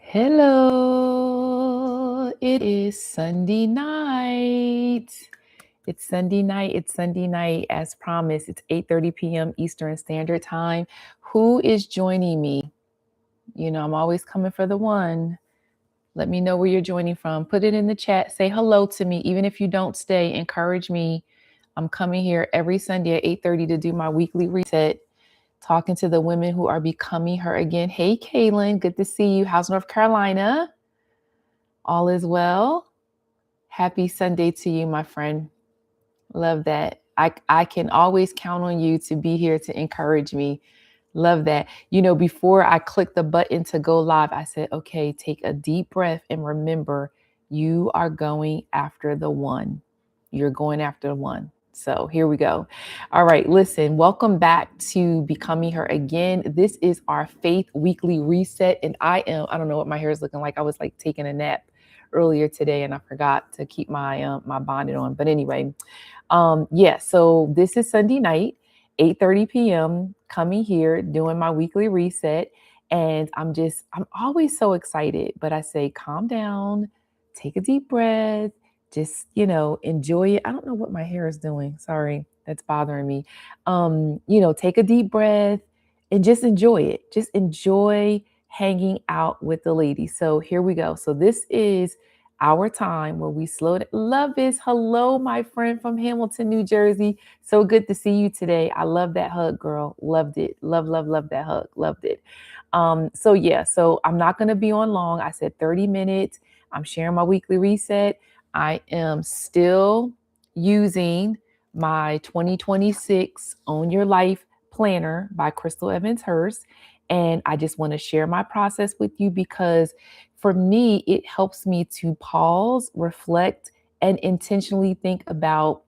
Hello, it is Sunday night. It's Sunday night. It's Sunday night. As promised, it's 8:30 p.m. Eastern Standard Time. Who is joining me? I'm always coming for the one. Let me know where you're joining from. Put it in the chat. Say hello to me. Even if you don't stay, encourage me. I'm coming here every Sunday at 8:30 to do my weekly reset, talking to the women who are becoming her again. Hey, Kaylin, good to see you. How's North Carolina? All is well. Happy Sunday to you, my friend. Love that. I can always count on you to be here to encourage me. Love that. Before I click the button to go live, I said, okay, take a deep breath and remember you are going after the one. You're going after the one. So here we go. All right, listen, welcome back to Becoming Her Again. This is our Faith Weekly Reset. And I don't know what my hair is looking like. I was like taking a nap earlier today and I forgot to keep my my bonnet on. But anyway, so this is Sunday night, 8:30 p.m. coming here, doing my weekly reset. And I'm always so excited, but I say, calm down, take a deep breath, just, enjoy it. I don't know what my hair is doing. Sorry, that's bothering me. Take a deep breath and just enjoy it. Just enjoy hanging out with the ladies. So here we go. So this is our time where we slow down. Love is hello, my friend from Hamilton, New Jersey. So good to see you today. I love that hug, girl. Loved it. Love that hug. Loved it. So I'm not going to be on long. I said 30 minutes. I'm sharing my weekly reset. I am still using my 2026 Own Your Life Planner by Crystal Evans Hurst. And I just want to share my process with you because for me, it helps me to pause, reflect, and intentionally think about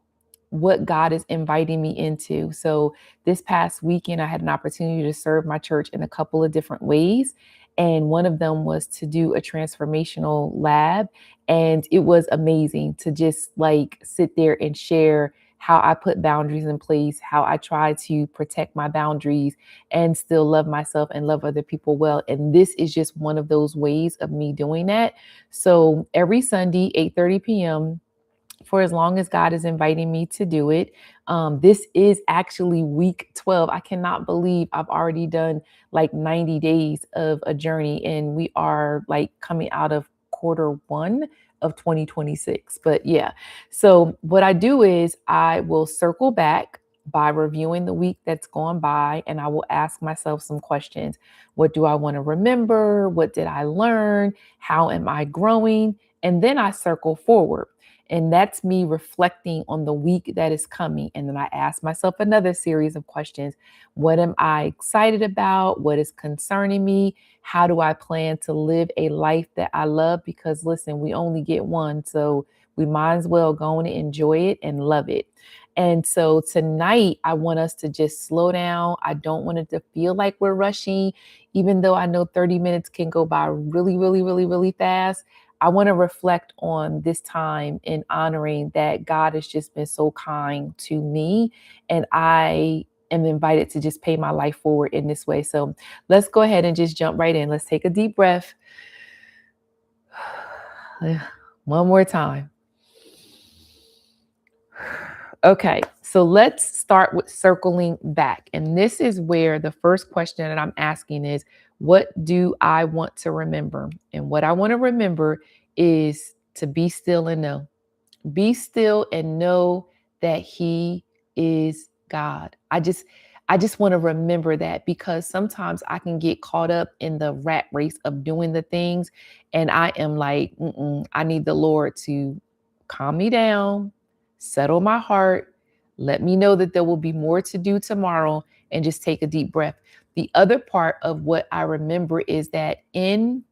what God is inviting me into. So this past weekend, I had an opportunity to serve my church in a couple of different ways. And one of them was to do a transformational lab. And it was amazing to just like sit there and share how I put boundaries in place, how I try to protect my boundaries and still love myself and love other people well. And this is just one of those ways of me doing that. So every Sunday, 8:30 p.m., for as long as God is inviting me to do it. This is actually week 12. I cannot believe I've already done like 90 days of a journey and we are like coming out of quarter one of 2026. But yeah, so what I do is I will circle back by reviewing the week that's gone by and I will ask myself some questions. What do I want to remember? What did I learn? How am I growing? And then I circle forward. And that's me reflecting on the week that is coming. And then I ask myself another series of questions. What am I excited about? What is concerning me? How do I plan to live a life that I love? Because listen, we only get one. So we might as well go and enjoy it and love it. And so tonight, I want us to just slow down. I don't want it to feel like we're rushing, even though I know 30 minutes can go by really, really, really, really fast. I want to reflect on this time in honoring that God has just been so kind to me. And I am invited to just pay my life forward in this way. So let's go ahead and just jump right in. Let's take a deep breath. One more time. Okay, so let's start with circling back. And this is where the first question that I'm asking is, what do I want to remember? And what I want to remember is to be still and know. Be still and know that He is God. I just want to remember that because sometimes I can get caught up in the rat race of doing the things. And I am like, I need the Lord to calm me down, settle my heart, let me know that there will be more to do tomorrow, and just take a deep breath. The other part of what I remember is that in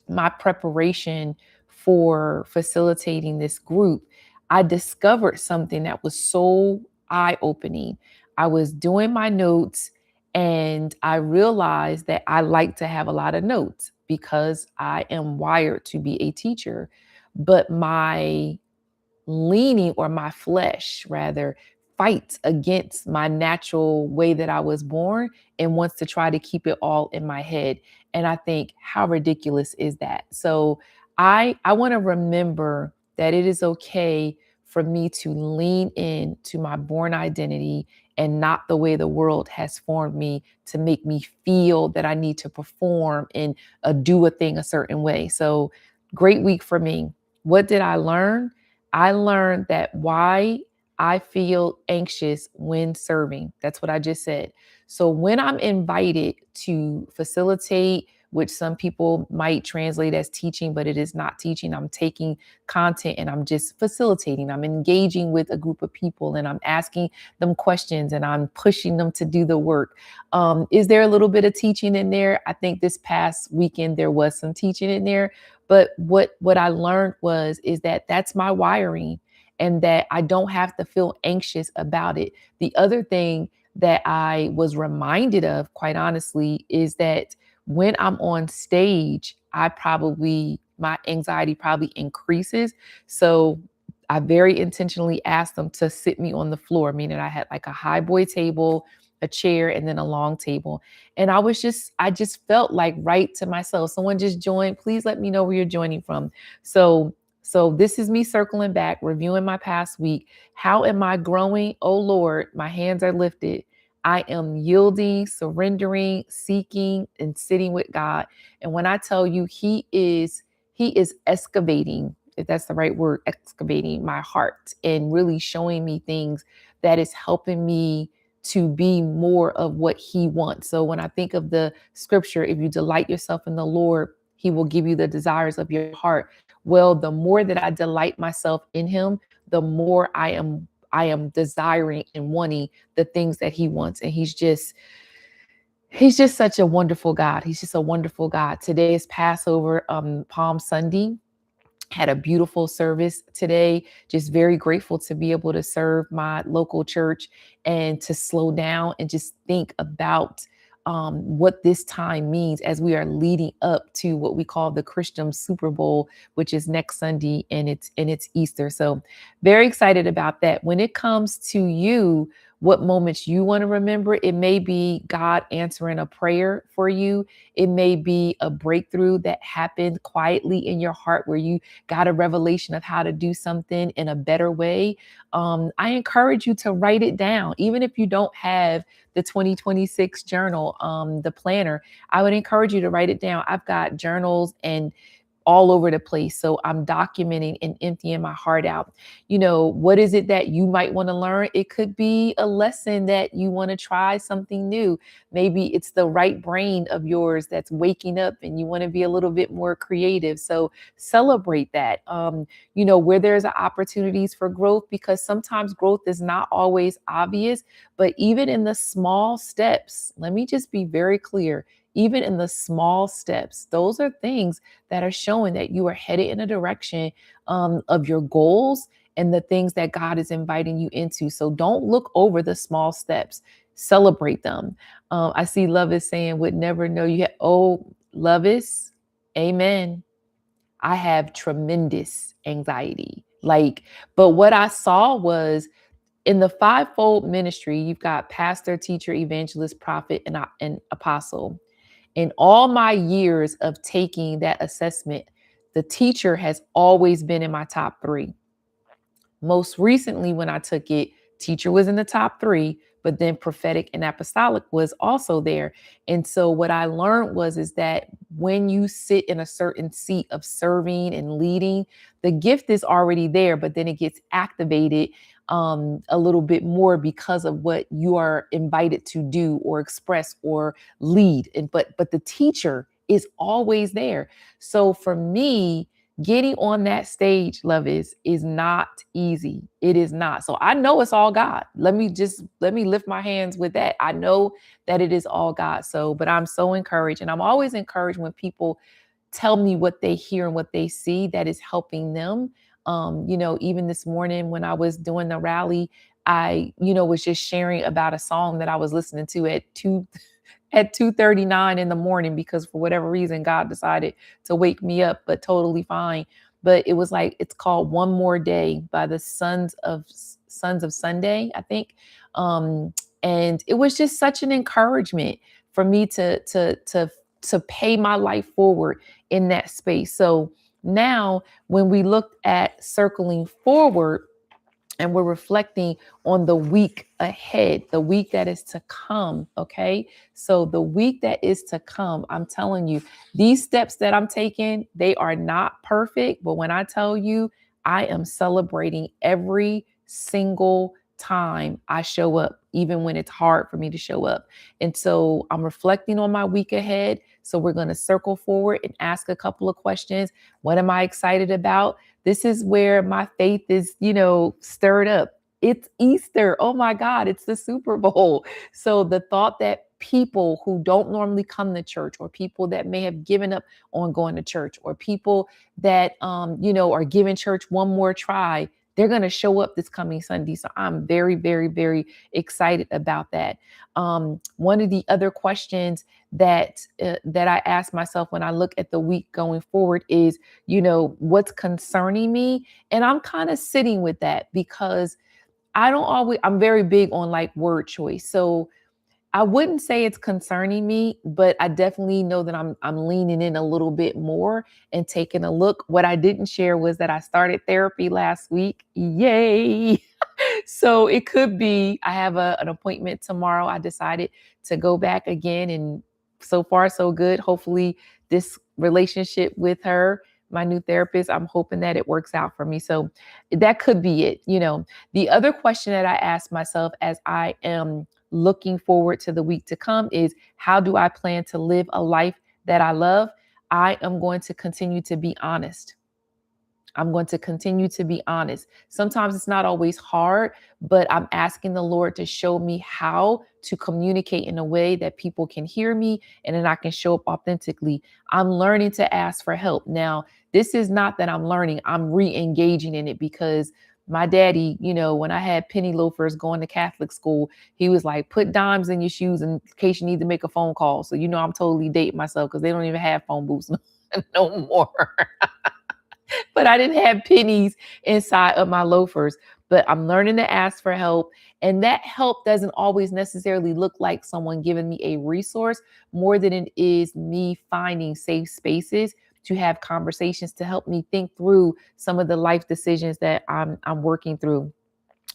my preparation for facilitating this group, I discovered something that was so eye-opening. I was doing my notes and I realized that I like to have a lot of notes because I am wired to be a teacher. But my leaning, or my flesh rather, fights against my natural way that I was born and wants to try to keep it all in my head. And I think, how ridiculous is that? So I want to remember that it is okay for me to lean in to my born identity and not the way the world has formed me to make me feel that I need to perform and do a thing a certain way. So great week for me. What did I learn? I learned that why I feel anxious when serving. That's what I just said. So when I'm invited to facilitate, which some people might translate as teaching, but it is not teaching. I'm taking content and I'm just facilitating. I'm engaging with a group of people and I'm asking them questions and I'm pushing them to do the work. Is there a little bit of teaching in there? I think this past weekend there was some teaching in there. But what I learned is that that's my wiring and that I don't have to feel anxious about it. The other thing that I was reminded of, quite honestly, is that when I'm on stage, my anxiety probably increases. So I very intentionally asked them to sit me on the floor, meaning I had like a high boy table, a chair, and then a long table. And I just felt like right to myself. Someone just joined. Please let me know where you're joining from. So this is me circling back, reviewing my past week. How am I growing? Oh Lord, my hands are lifted. I am yielding, surrendering, seeking, and sitting with God. And when I tell you he is excavating, if that's the right word, excavating my heart and really showing me things that is helping me to be more of what he wants. So when I think of the scripture, if you delight yourself in the Lord, he will give you the desires of your heart. Well, the more that I delight myself in him, the more I am desiring and wanting the things that he wants. And he's just such a wonderful God. He's just a wonderful God. Today is Passover, Palm Sunday. Had a beautiful service today. Just very grateful to be able to serve my local church and to slow down and just think about what this time means as we are leading up to what we call the Christian Super Bowl, which is next Sunday, and it's Easter. So very excited about that. When it comes to you, what moments you want to remember, it may be God answering a prayer for you. It may be a breakthrough that happened quietly in your heart where you got a revelation of how to do something in a better way. I encourage you to write it down, even if you don't have the 2026 journal, the planner. I would encourage you to write it down. I've got journals and all over the place. So I'm documenting and emptying my heart out. You know, what is it that you might want to learn? It could be a lesson that you want to try something new. Maybe it's the right brain of yours that's waking up and you want to be a little bit more creative. So celebrate that. Where there's opportunities for growth, because sometimes growth is not always obvious, but even in the small steps, let me just be very clear. Even in the small steps, those are things that are showing that you are headed in a direction of your goals and the things that God is inviting you into. So don't look over the small steps, celebrate them. I see Love is saying, would never know you had, oh, Love is, amen. I have tremendous anxiety. But what I saw was in the fivefold ministry, you've got pastor, teacher, evangelist, prophet, and apostle. In all my years of taking that assessment, the teacher has always been in my top 3. Most recently, when I took it, teacher was in the top 3, but then prophetic and apostolic was also there. And so what I learned is that when you sit in a certain seat of serving and leading, the gift is already there, but then it gets activated a little bit more because of what you are invited to do or express or lead. But the teacher is always there. So for me, getting on that stage, Love is not easy. It is not. So I know it's all God. Let me lift my hands with that. I know that it is all God. So, but I'm so encouraged, and I'm always encouraged when people tell me what they hear and what they see that is helping them. Even this morning when I was doing the rally, I, was just sharing about a song that I was listening to at 2:39 in the morning, because for whatever reason God decided to wake me up, but totally fine. But it was it's called One More Day by the Sons of Sunday, I think. And it was just such an encouragement for me to to pay my life forward in that space. So now when we look at circling forward, and we're reflecting on the week ahead, the week that is to come. Okay. So the week that is to come, I'm telling you, these steps that I'm taking, they are not perfect. But when I tell you, I am celebrating every single time I show up, even when it's hard for me to show up. And so I'm reflecting on my week ahead. So we're going to circle forward and ask a couple of questions. What am I excited about? This is where my faith is, stirred up. It's Easter. Oh my God, it's the Super Bowl. So the thought that people who don't normally come to church, or people that may have given up on going to church, or people that, are giving church one more try, they're going to show up this coming Sunday. So I'm very, very, very excited about that. One of the other questions that I ask myself when I look at the week going forward is, what's concerning me? And I'm kind of sitting with that because I'm very big on like word choice. So I wouldn't say it's concerning me, but I definitely know that I'm leaning in a little bit more and taking a look. What I didn't share was that I started therapy last week. Yay. So it could be I have an appointment tomorrow. I decided to go back again, and so far so good. Hopefully this relationship with her, my new therapist, I'm hoping that it works out for me. So that could be it. The other question that I ask myself as I am looking forward to the week to come is, how do I plan to live a life that I love? I am going to continue to be honest. I'm going to continue to be honest. Sometimes it's not always hard, but I'm asking the Lord to show me how to communicate in a way that people can hear me and then I can show up authentically. I'm learning to ask for help. Now, this is not that I'm learning, I'm re-engaging in it because my daddy, when I had penny loafers going to Catholic school, he was like, put dimes in your shoes in case you need to make a phone call. So, I'm totally dating myself because they don't even have phone booths no more. But I didn't have pennies inside of my loafers. But I'm learning to ask for help. And that help doesn't always necessarily look like someone giving me a resource, more than it is me finding safe spaces to have conversations to help me think through some of the life decisions that I'm working through,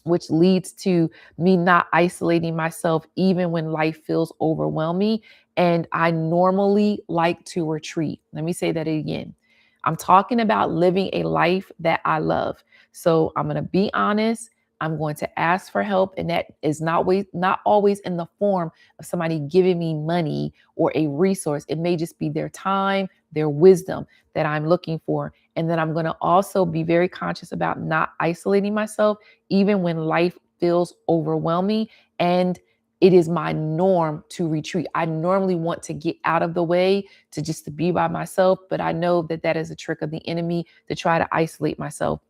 which leads to me not isolating myself even when life feels overwhelming. And I normally like to retreat. Let me say that again. I'm talking about living a life that I love. So I'm going to be honest. I'm going to ask for help. And that is not always in the form of somebody giving me money or a resource. It may just be their time, their wisdom that I'm looking for. And then I'm going to also be very conscious about not isolating myself, even when life feels overwhelming. And it is my norm to retreat. I normally want to get out of the way to be by myself, but I know that that is a trick of the enemy to try to isolate myself.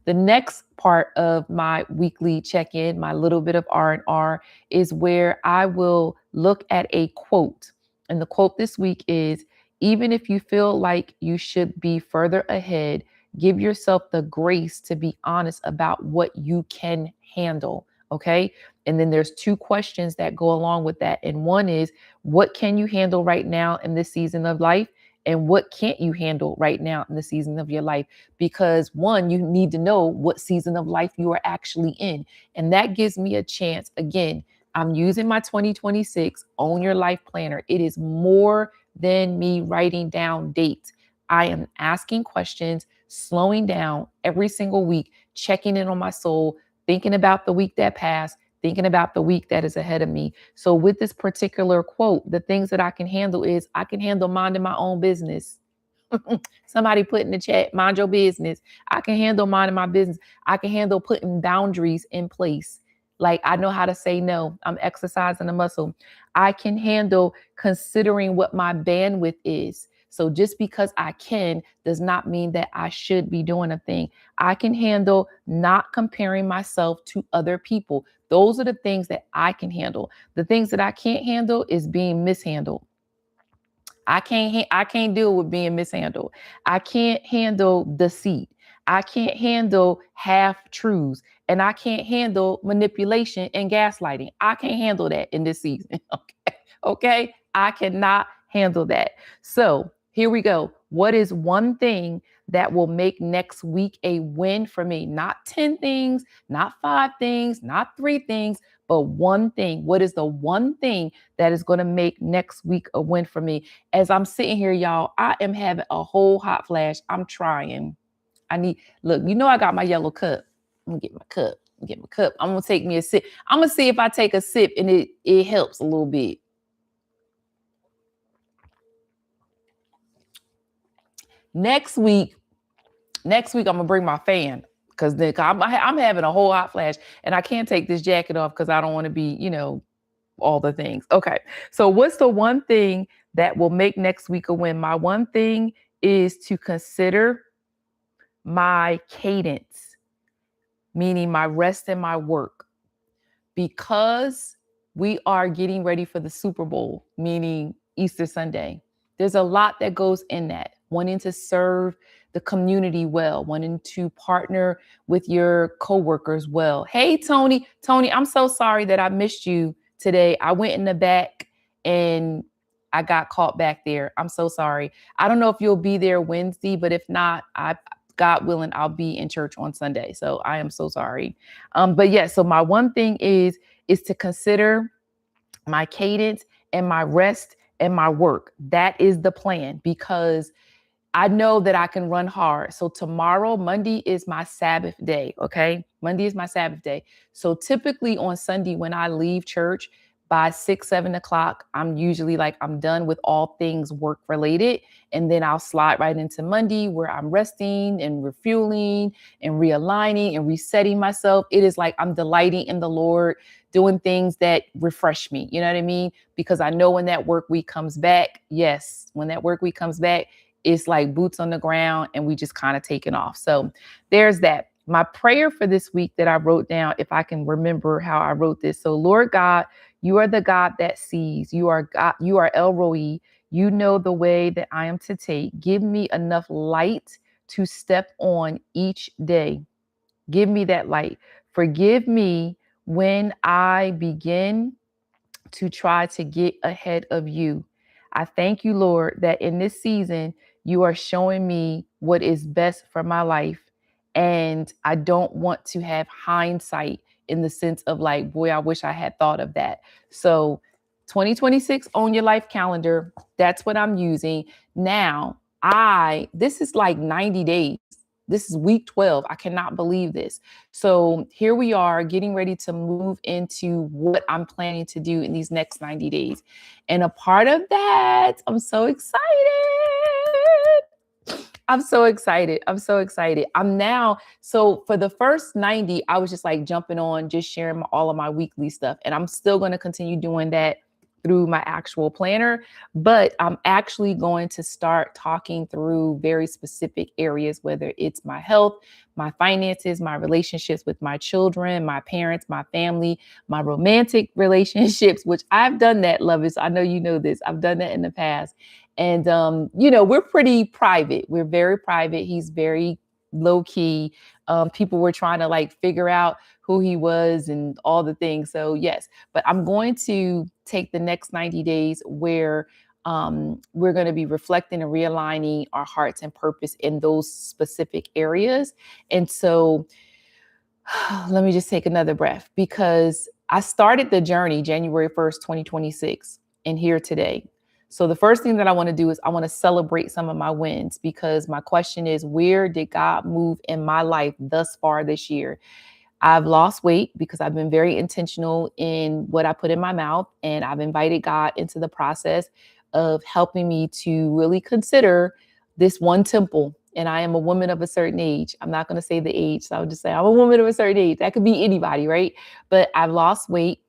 The next part of my weekly check-in, my little bit of R&R, is where I will look at a quote. And the quote this week is, even if you feel like you should be further ahead, give yourself the grace to be honest about what you can handle. Okay. And then there's two questions that go along with that. And one is, what can you handle right now in this season of life? And what can't you handle right now in the season of your life? Because one, you need to know what season of life you are actually in. And that gives me a chance. Again, I'm using my 2026 Own Your Life Planner. It is more than me writing down dates. I am asking questions, slowing down every single week, checking in on my soul, thinking about the week that passed, thinking about the week that is ahead of me. So with this particular quote, the things that I can handle is I can handle minding my own business. Somebody put in the chat, mind your business. I can handle minding my business. I can handle putting boundaries in place. Like I know how to say no. I'm exercising the muscle. I can handle considering what my bandwidth is. So just because I can does not mean that I should be doing a thing. I can handle not comparing myself to other people. Those are the things that I can handle. The things that I can't handle is being mishandled. I can't deal with being mishandled. I can't handle deceit. I can't handle half truths, and I can't handle manipulation and gaslighting. I can't handle that in this season. Okay. Okay. I cannot handle that. So here we go. What is one thing that will make next week a win for me? Not 10 things, not 5 things, not 3 things, but one thing. What is the one thing that is going to make next week a win for me? As I'm sitting here, y'all, I am having a whole hot flash. I'm trying. Look, I got my yellow cup. I'm gonna get my cup. I'm gonna take me a sip. I'm gonna see if I take a sip and it helps a little bit. Next week, I'm gonna bring my fan because then I'm having a whole hot flash and I can't take this jacket off because I don't want to be, all the things. Okay. So what's the one thing that will make next week a win? My one thing is to consider my cadence, meaning my rest and my work, because we are getting ready for the Super Bowl, meaning Easter Sunday. There's a lot that goes in that. Wanting to serve the community well, wanting to partner with your coworkers well. Hey, Tony, I'm so sorry that I missed you today. I went in the back and I got caught back there. I'm so sorry. I don't know if you'll be there Wednesday, but if not, God willing, I'll be in church on Sunday. So I am so sorry. But yeah, so my one thing is to consider my cadence and my rest and my work. That is the plan, because I know that I can run hard. So tomorrow, Monday, is my Sabbath day. Okay. Monday is my Sabbath day. So typically on Sunday, when I leave church by 6-7 o'clock, I'm usually I'm done with all things work related. And then I'll slide right into Monday, where I'm resting and refueling and realigning and resetting myself. It is like I'm delighting in the Lord, doing things that refresh me. You know what I mean? Because I know when that work week comes back, it's like boots on the ground and we just kind of taking off. So there's that. My prayer for this week that I wrote down, if I can remember how I wrote this. So Lord God, you are the God that sees. You are God. You are El Roi. You know the way that I am to take. Give me enough light to step on each day. Give me that light. Forgive me when I begin to try to get ahead of you. I thank you, Lord, that in this season, you are showing me what is best for my life. And I don't want to have hindsight in the sense of boy, I wish I had thought of that. So 2026 on your life calendar, that's what I'm using. Now, this is 90 days. This is week 12. I cannot believe this. So here we are getting ready to move into what I'm planning to do in these next 90 days. And a part of that, I'm so excited. So for the first 90, I was just jumping on, just sharing all of my weekly stuff. And I'm still going to continue doing that through my actual planner, but I'm actually going to start talking through very specific areas, whether it's my health, my finances, my relationships with my children, my parents, my family, my romantic relationships, which I've done that, lovers. I know you know this. I've done that in the past. And, we're pretty private. We're very private. He's very low key. People were trying to figure out who he was and all the things. So yes, but I'm going to take the next 90 days where we're going to be reflecting and realigning our hearts and purpose in those specific areas. And so let me just take another breath, because I started the journey January 1st, 2026, and here today. So the first thing that I want to do is I want to celebrate some of my wins, because my question is, where did God move in my life thus far this year? I've lost weight because I've been very intentional in what I put in my mouth, and I've invited God into the process of helping me to really consider this one temple. And I am a woman of a certain age. I'm not going to say the age. So I'll just say I'm a woman of a certain age. That could be anybody, right? But I've lost weight.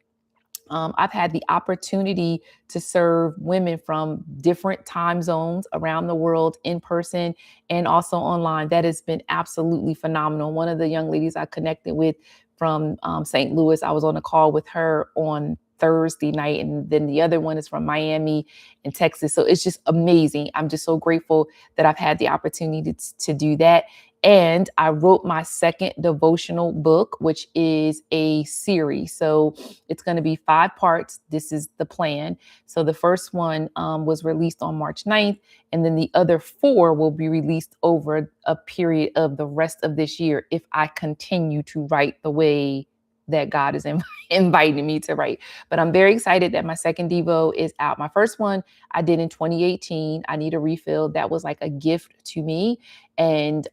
I've had the opportunity to serve women from different time zones around the world in person and also online. That has been absolutely phenomenal. One of the young ladies I connected with from St. Louis, I was on a call with her on Thursday night, and then the other one is from Miami and Texas. So it's just amazing. I'm just so grateful that I've had the opportunity to do that. And I wrote my second devotional book, which is a series. So it's going to be 5 parts. This is the plan. So the first one was released on March 9th, and then the other 4 will be released over a period of the rest of this year if I continue to write the way that God is inviting me to write. But I'm very excited that my second Devo is out. My first one I did in 2018. I Need a Refill. That was like a gift to me. And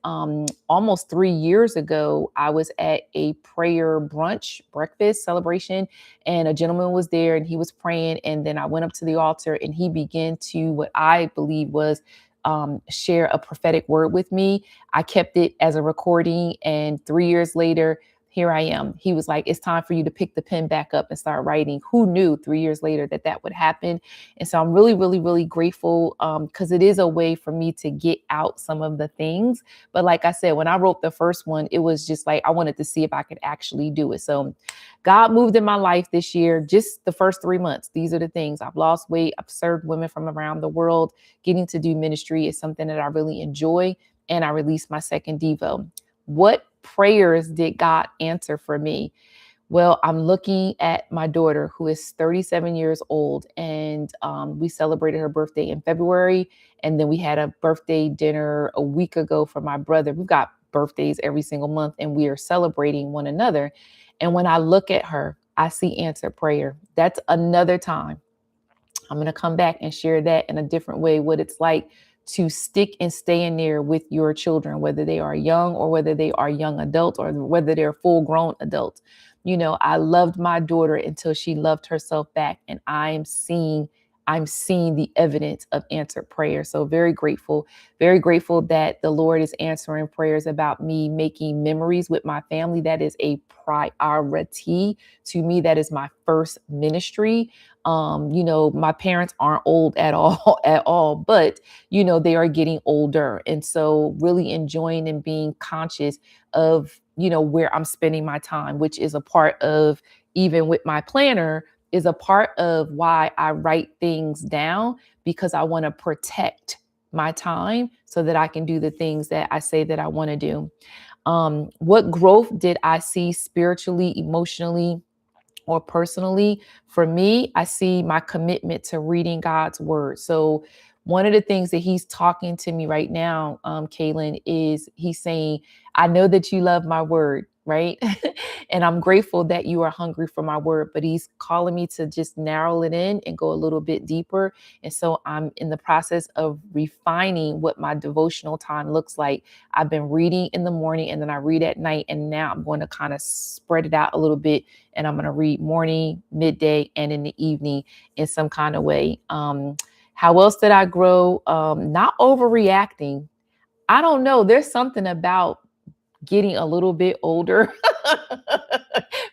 almost 3 years ago, I was at a prayer brunch, breakfast celebration, and a gentleman was there and he was praying. And then I went up to the altar and he began to, what I believe was, share a prophetic word with me. I kept it as a recording. And 3 years later, here I am. He was like, it's time for you to pick the pen back up and start writing. Who knew 3 years later that that would happen? And so I'm really, really, really grateful because it is a way for me to get out some of the things. But like I said, when I wrote the first one, it was just like I wanted to see if I could actually do it. So God moved in my life this year, just the first 3 months. These are the things. I've lost weight. I've served women from around the world. Getting to do ministry is something that I really enjoy. And I released my second Devo. What prayers did God answer for me? Well, I'm looking at my daughter, who is 37 years old, and we celebrated her birthday in February. And then we had a birthday dinner a week ago for my brother. We've got birthdays every single month, and we are celebrating one another. And when I look at her, I see answered prayer. That's another time I'm going to come back and share that in a different way, what it's like to stick and stay in there with your children, whether they are young or whether they are young adults or whether they're full grown adults. You know, I loved my daughter until she loved herself back, and I'm seeing the evidence of answered prayer. So very grateful that the Lord is answering prayers about me making memories with my family. That is a priority to me. That is my first ministry. My parents aren't old at all, but they are getting older. And so really enjoying and being conscious of, where I'm spending my time, which is a part of, even with my planner, is a part of why I write things down, because I want to protect my time so that I can do the things that I say that I want to do. What growth did I see spiritually, emotionally, or personally? For me, I see my commitment to reading God's word. So one of the things that he's talking to me right now, Kaylin, is he's saying, I know that you love my word, right? And I'm grateful that you are hungry for my word, but he's calling me to just narrow it in and go a little bit deeper. And so I'm in the process of refining what my devotional time looks like. I've been reading in the morning and then I read at night. And now I'm going to kind of spread it out a little bit. And I'm going to read morning, midday, and in the evening in some kind of way. How else did I grow? Not overreacting. I don't know. There's something about getting a little bit older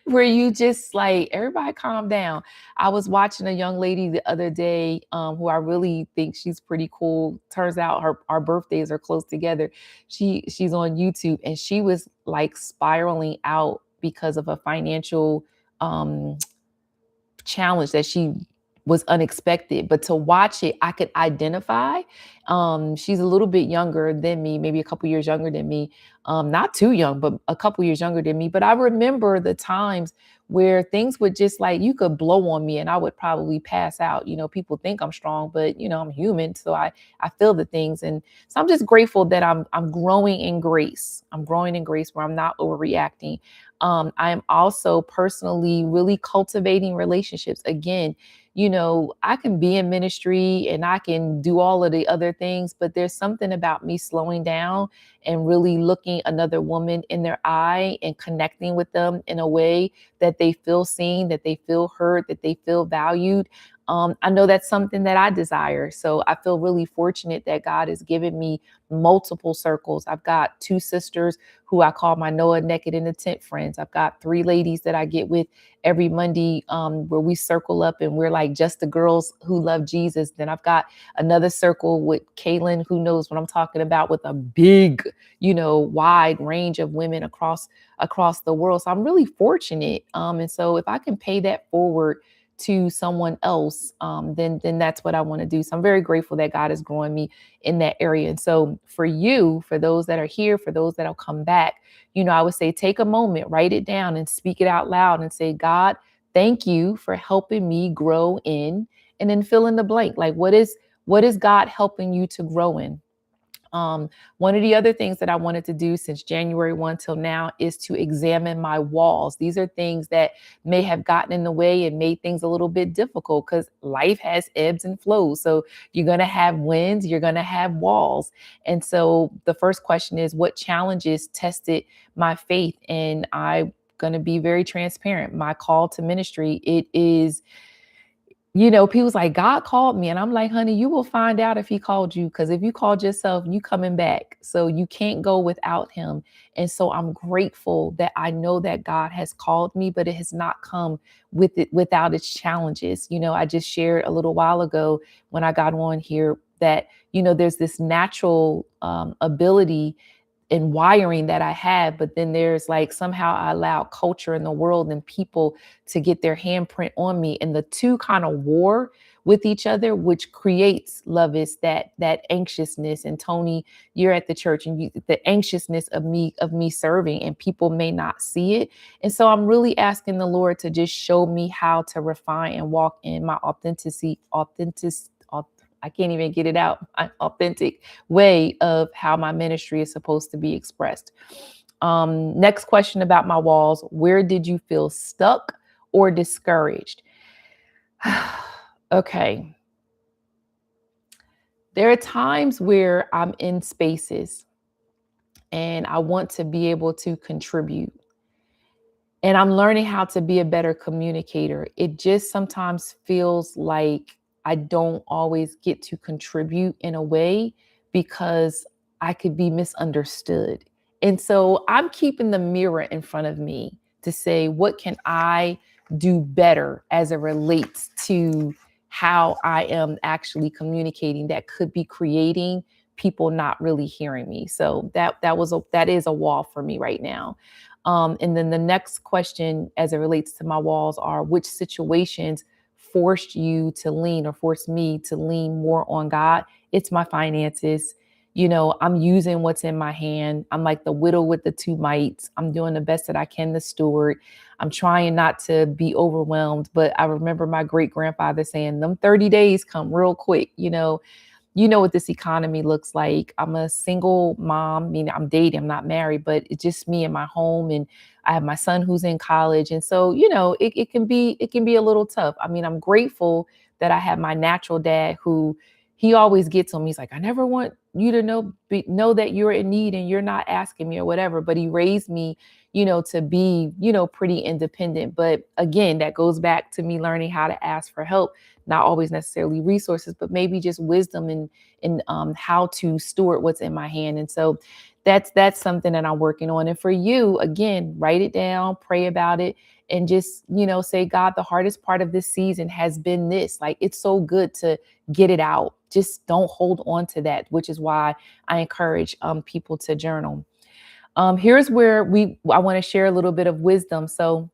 where you just like, everybody calm down. I was watching a young lady the other day who I really think she's pretty cool. Turns out our birthdays are close together. She's on YouTube, and she was like spiraling out because of a financial challenge that she was unexpected, but to watch it, I could identify. She's a little bit younger than me, maybe a couple years younger than me. Not too young, but a couple years younger than me. But I remember the times where things would just like, you could blow on me and I would probably pass out. People think I'm strong, but I'm human. So I feel the things. And so I'm just grateful that I'm growing in grace. I'm growing in grace where I'm not overreacting. I am also personally really cultivating relationships. Again, I can be in ministry and I can do all of the other things, but there's something about me slowing down and really looking another woman in their eye and connecting with them in a way that they feel seen, that they feel heard, that they feel valued. I know that's something that I desire. So I feel really fortunate that God has given me multiple circles. I've got 2 sisters who I call my Noah Naked in the Tent friends. I've got 3 ladies that I get with every Monday where we circle up and we're like just the girls who love Jesus. Then I've got another circle with Kaylin, who knows what I'm talking about, with a big, wide range of women across the world. So I'm really fortunate. And so if I can pay that forward to someone else, then that's what I want to do. So I'm very grateful that God is growing me in that area. And so for you, for those that are here, for those that'll come back, I would say take a moment, write it down and speak it out loud and say, God, thank you for helping me grow in, and then fill in the blank. Like what is God helping you to grow in? One of the other things that I wanted to do since January 1 till now is to examine my walls. These are things that may have gotten in the way and made things a little bit difficult because life has ebbs and flows. So you're going to have wins, you're going to have walls. And so the first question is, what challenges tested my faith? And I'm going to be very transparent. My call to ministry, it is, people's like, God called me. And I'm like, honey, you will find out if he called you. Because if you called yourself, you coming back. So you can't go without him. And so I'm grateful that I know that God has called me, but it has not come without its challenges. I just shared a little while ago when I got on here that, there's this natural ability and wiring that I have, but then there's like somehow I allow culture in the world and people to get their handprint on me, and the two kind of war with each other, which creates, love, is that anxiousness. And Tony, you're at the church, and the anxiousness of me serving, and people may not see it. And so I'm really asking the Lord to just show me how to refine and walk in my I can't even get it out, my authentic way of how my ministry is supposed to be expressed. Next question about my walls. Where did you feel stuck or discouraged? Okay. There are times where I'm in spaces and I want to be able to contribute. And I'm learning how to be a better communicator. It just sometimes feels like I don't always get to contribute in a way because I could be misunderstood. And so I'm keeping the mirror in front of me to say, what can I do better as it relates to how I am actually communicating that could be creating people not really hearing me. So that is a wall for me right now. And then the next question as it relates to my walls are, which situations forced you to lean, or forced me to lean more on God? It's my finances. I'm using what's in my hand. I'm like the widow with the two mites. I'm doing the best that I can to steward. I'm trying not to be overwhelmed, but I remember my great grandfather saying, them 30 days come real quick. What this economy looks like. I'm a single mom. I mean, I'm dating, I'm not married, but it's just me and my home. And I have my son who's in college. And so, it can be a little tough. I mean, I'm grateful that I have my natural dad who he always gets on me. He's like, I never want you to know that you're in need and you're not asking me or whatever. But he raised me, to be, pretty independent. But again, that goes back to me learning how to ask for help, not always necessarily resources, but maybe just wisdom and how to steward what's in my hand. And so that's something that I'm working on. And for you, again, write it down, pray about it, and just, say, God, the hardest part of this season has been this. Like, it's so good to get it out. Just don't hold on to that, which is why I encourage people to journal. Here's where I want to share a little bit of wisdom. So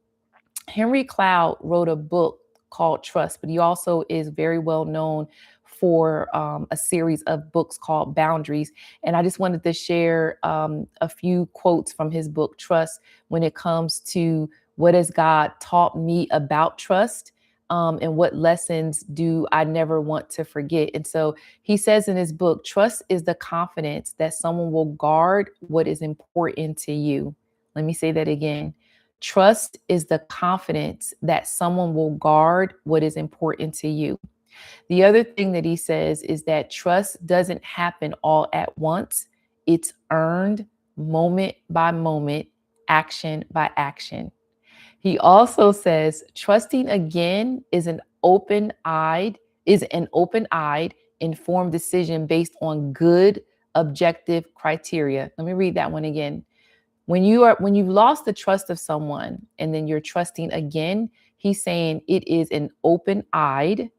Henry Cloud wrote a book called Trust, but he also is very well known for a series of books called Boundaries. And I just wanted to share a few quotes from his book, Trust, when it comes to what has God taught me about trust, and what lessons do I never want to forget. And so he says in his book, trust is the confidence that someone will guard what is important to you. Let me say that again. Trust is the confidence that someone will guard what is important to you. The other thing that he says is that trust doesn't happen all at once. It's earned moment by moment, action by action. He also says trusting again is an open-eyed, informed decision based on good, objective criteria. Let me read that one again. When you've lost the trust of someone and then you're trusting again, he's saying it is an open-eyed,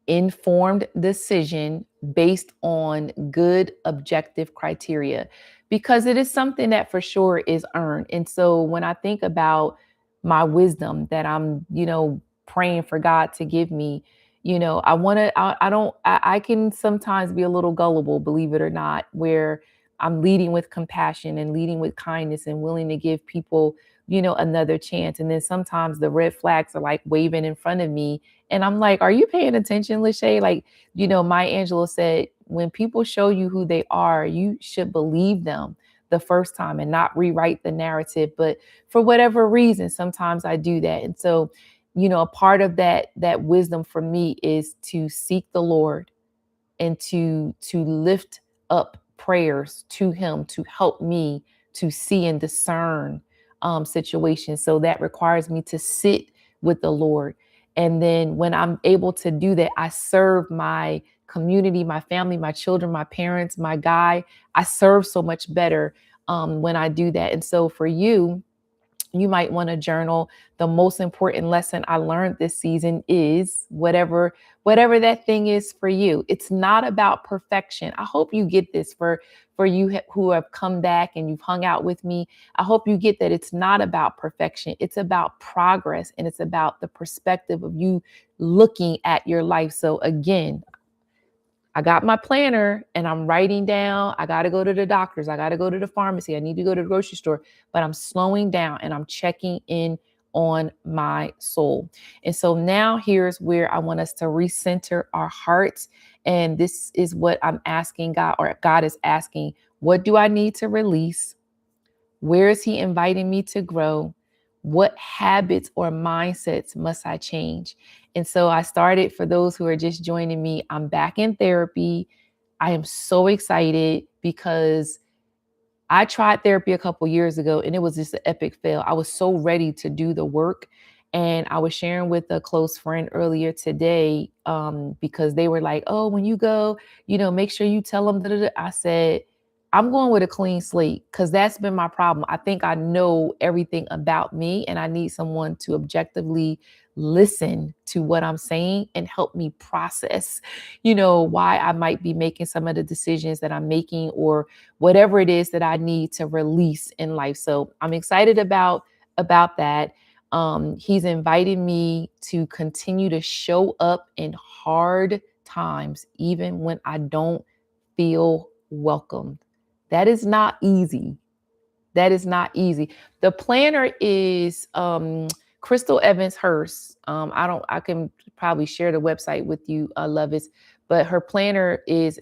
informed decision based on good, objective criteria, because it is something that for sure is earned. And so when I think about my wisdom that I'm, praying for God to give me. I can sometimes be a little gullible, believe it or not, where I'm leading with compassion and leading with kindness and willing to give people, another chance. And then sometimes the red flags are like waving in front of me. And I'm like, are you paying attention, Lachey? Like, Maya Angelou said, when people show you who they are, you should believe them the first time and not rewrite the narrative. But for whatever reason, sometimes I do that. And so, a part of that wisdom for me is to seek the Lord and to lift up prayers to him to help me to see and discern situations. So that requires me to sit with the Lord. And then when I'm able to do that, I serve my community, my family, my children, my parents, my guy. I serve so much better when I do that. And so for you, you might want to journal. The most important lesson I learned this season is whatever that thing is for you. It's not about perfection. I hope you get this for you who have come back and you've hung out with me. I hope you get that it's not about perfection. It's about progress, and it's about the perspective of you looking at your life. So again, I got my planner and I'm writing down, I got to go to the doctors. I got to go to the pharmacy. I need to go to the grocery store, but I'm slowing down and I'm checking in on my soul. And so now here's where I want us to recenter our hearts. And this is what I'm asking God, or God is asking, what do I need to release? Where is he inviting me to grow? What habits or mindsets must I change? And so I started, for those who are just joining me, I'm back in therapy. I am so excited because I tried therapy a couple years ago and it was just an epic fail. I was so ready to do the work. And I was sharing with a close friend earlier today because they were like, oh, when you go, make sure you tell them. Da-da-da. I said, I'm going with a clean slate because that's been my problem. I think I know everything about me and I need someone to objectively listen to what I'm saying and help me process, why I might be making some of the decisions that I'm making or whatever it is that I need to release in life. So I'm excited about that. He's invited me to continue to show up in hard times, even when I don't feel welcomed. That is not easy. That is not easy. The planner is Crystal Evans Hurst. I can probably share the website with you, Lovis, but her planner is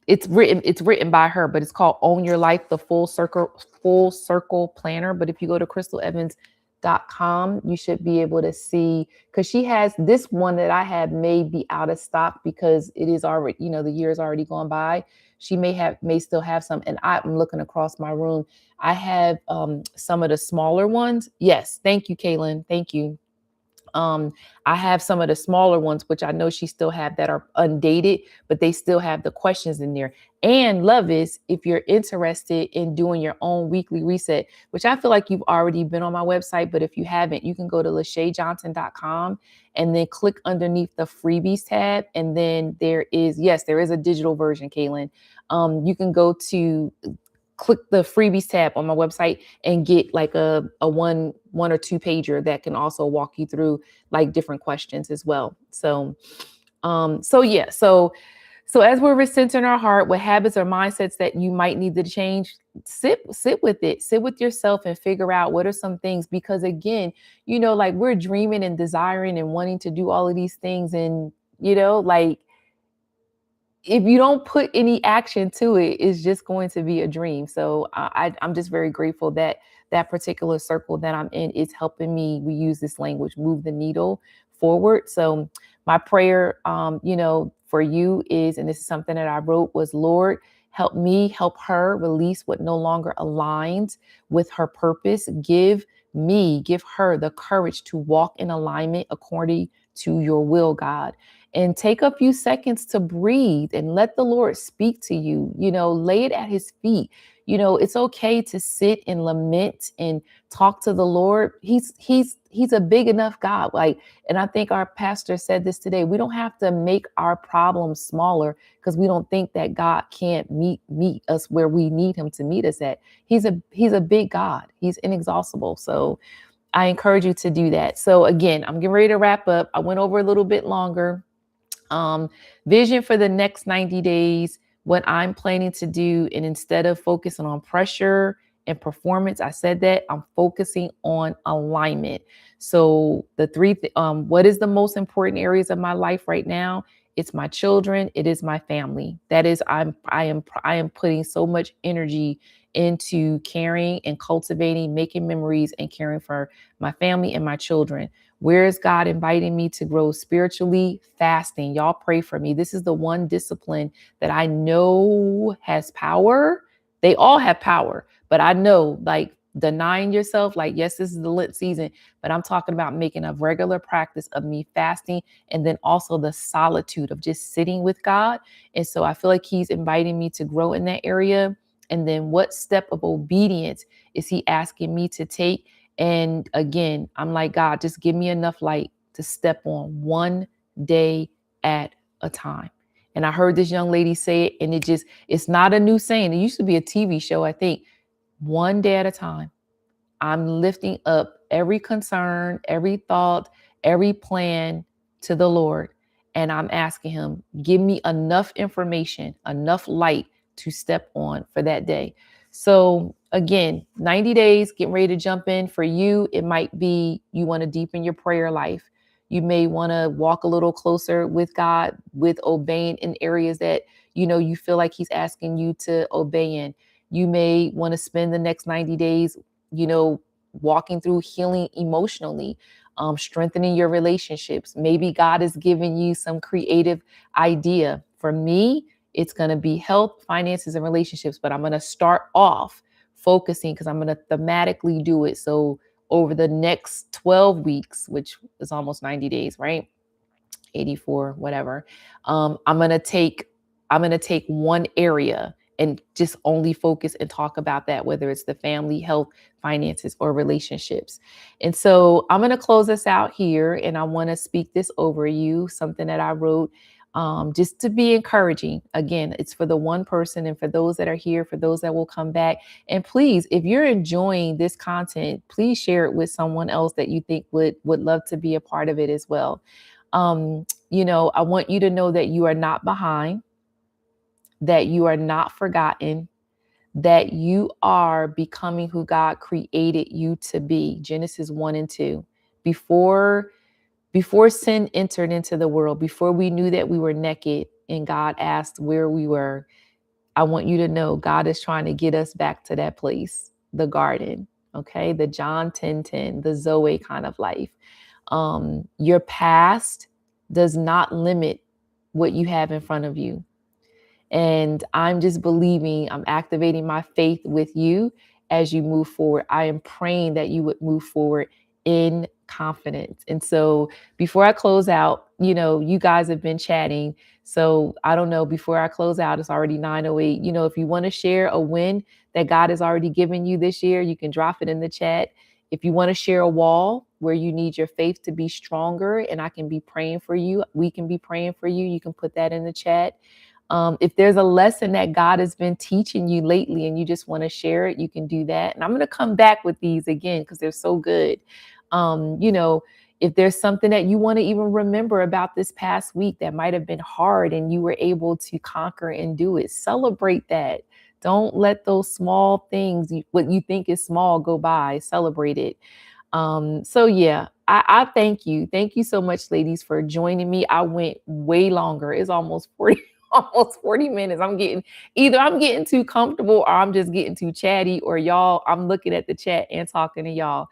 it's written by her, but it's called Own Your Life, the Full Circle Planner. But if you go to crystalevans.com, you should be able to see, because she has this one that I have may be out of stock because it is already, the year is already gone by. She may still have some. And I'm looking across my room. I have some of the smaller ones. Yes. Thank you, Kaylin. Thank you. I have some of the smaller ones, which I know she still have that are undated, but they still have the questions in there. And love is, if you're interested in doing your own weekly reset, which I feel like you've already been on my website, but if you haven't, you can go to LacheyJohnson.com and then click underneath the freebies tab. And then there is a digital version, Kaylin. You can go to click the freebies tab on my website and get like a one or two pager that can also walk you through like different questions as well. So as we're recentering our heart, what habits or mindsets that you might need to change, sit with it, sit with yourself and figure out what are some things, because again, like we're dreaming and desiring and wanting to do all of these things. And, like, if you don't put any action to it, it's just going to be a dream. So I'm just very grateful that that particular circle that I'm in is helping me. We use this language, move the needle forward. So my prayer, for you is, and this is something that I wrote, was, Lord, help me, help her release what no longer aligns with her purpose. Give her the courage to walk in alignment according to your will, God. And take a few seconds to breathe and let the Lord speak to you, lay it at his feet. It's okay to sit and lament and talk to the Lord. He's a big enough God. And I think our pastor said this today. We don't have to make our problems smaller because we don't think that God can't meet us where we need him to meet us at. He's a big God. He's inexhaustible. So I encourage you to do that. So again, I'm getting ready to wrap up. I went over a little bit longer. um, Vision for the next 90 days, what I'm planning to do. And instead of focusing on pressure and performance, I said that I'm focusing on alignment. So the what is the most important areas of my life right now? It's my children. It is my family. That is, I am putting so much energy into caring and cultivating, making memories and caring for my family and my children. Where is God inviting me to grow spiritually? Fasting. Y'all pray for me. This is the one discipline that I know has power. They all have power, but I know, like, denying yourself, like, yes, this is the Lent season, but I'm talking about making a regular practice of me fasting, and then also the solitude of just sitting with God. And so I feel like he's inviting me to grow in that area. And then what step of obedience is he asking me to take? And again, I'm like, God, just give me enough light to step on one day at a time. And I heard this young lady say it, and it's not a new saying. It used to be a TV show, I think. One day at a time. I'm lifting up every concern, every thought, every plan to the Lord. And I'm asking him, give me enough information, enough light to step on for that day. So again, 90 days, getting ready to jump in. For you, it might be you want to deepen your prayer life. You may want to walk a little closer with God, with obeying in areas that, you feel like he's asking you to obey in. You may want to spend the next 90 days, walking through healing emotionally, strengthening your relationships. Maybe God is giving you some creative idea. For me, it's going to be health, finances, and relationships, but I'm going to start off focusing because I'm going to thematically do it. So over the next 12 weeks, which is almost 90 days, right? 84, whatever. I'm going to take one area and just only focus and talk about that, whether it's the family, health, finances, or relationships. And so I'm going to close this out here, and I want to speak this over you, something that I wrote, just to be encouraging. Again, it's for the one person and for those that are here, for those that will come back. And please, if you're enjoying this content, please share it with someone else that you think would love to be a part of it as well. I want you to know that you are not behind, that you are not forgotten, that you are becoming who God created you to be. Genesis 1 and 2. Before sin entered into the world, before we knew that we were naked and God asked where we were, I want you to know God is trying to get us back to that place, the garden, okay? The John 10:10, the Zoe kind of life. Your past does not limit what you have in front of you. And I'm just believing, I'm activating my faith with you as you move forward. I am praying that you would move forward in confidence. And so before I close out, you guys have been chatting. So I don't know, before I close out, it's already 9:08. If you want to share a win that God has already given you this year, you can drop it in the chat. If you want to share a wall where you need your faith to be stronger and I can be praying for you, we can be praying for you, you can put that in the chat. If there's a lesson that God has been teaching you lately and you just want to share it, you can do that. And I'm going to come back with these again because they're so good. If there's something that you want to even remember about this past week that might have been hard and you were able to conquer and do it, celebrate that. Don't let those small things, what you think is small, go by. Celebrate it. So yeah, I thank you. Thank you so much, ladies, for joining me. I went way longer. It's almost 40 minutes. I'm getting too comfortable or I'm just getting too chatty, or I'm looking at the chat and talking to y'all.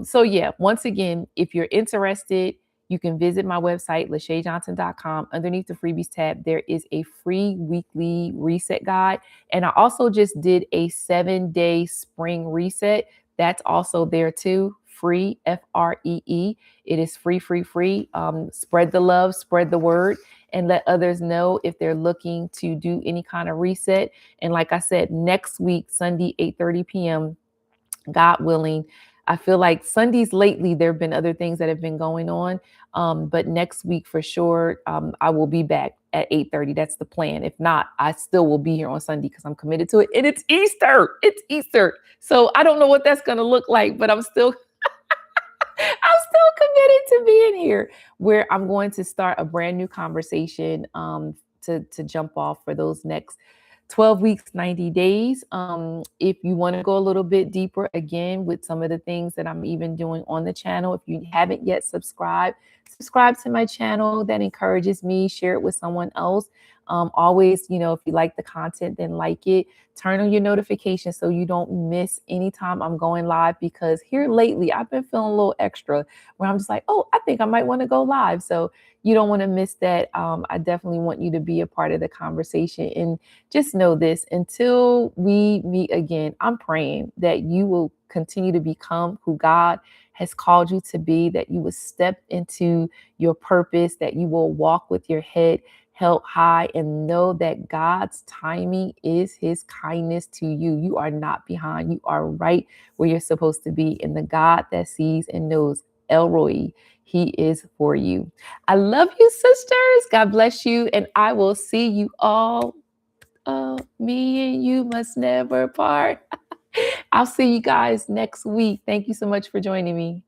So yeah, once again, if you're interested, you can visit my website, LashayJohnson.com. Underneath the freebies tab, there is a free weekly reset guide. And I also just did a 7-day spring reset. That's also there too. Free, FREE. It is free. Spread the love, spread the word, and let others know if they're looking to do any kind of reset. And like I said, next week, Sunday, 8:30 p.m., God willing. I feel like Sundays lately, there have been other things that have been going on. But next week for sure, I will be back at 8:30. That's the plan. If not, I still will be here on Sunday because I'm committed to it. And it's Easter. It's Easter. So I don't know what that's going to look like, but I'm still I'm still committed to being here, where I'm going to start a brand new conversation to jump off for those next 12 weeks, 90 days. If you want to go a little bit deeper again with some of the things that I'm even doing on the channel, if you haven't yet subscribed, subscribe to my channel. That encourages me. Share it with someone else. Always, if you like the content, then like it. Turn on your notifications so you don't miss anytime I'm going live, because here lately I've been feeling a little extra where I'm just like, oh, I think I might want to go live. So you don't want to miss that. I definitely want you to be a part of the conversation. And just know this, until we meet again, I'm praying that you will continue to become who God has called you to be, that you will step into your purpose, that you will walk with your head held high, and know that God's timing is his kindness to you. You are not behind. You are right where you're supposed to be. And the God that sees and knows, Elroy, he is for you. I love you, sisters. God bless you. And I will see you all. Me and you must never part. I'll see you guys next week. Thank you so much for joining me.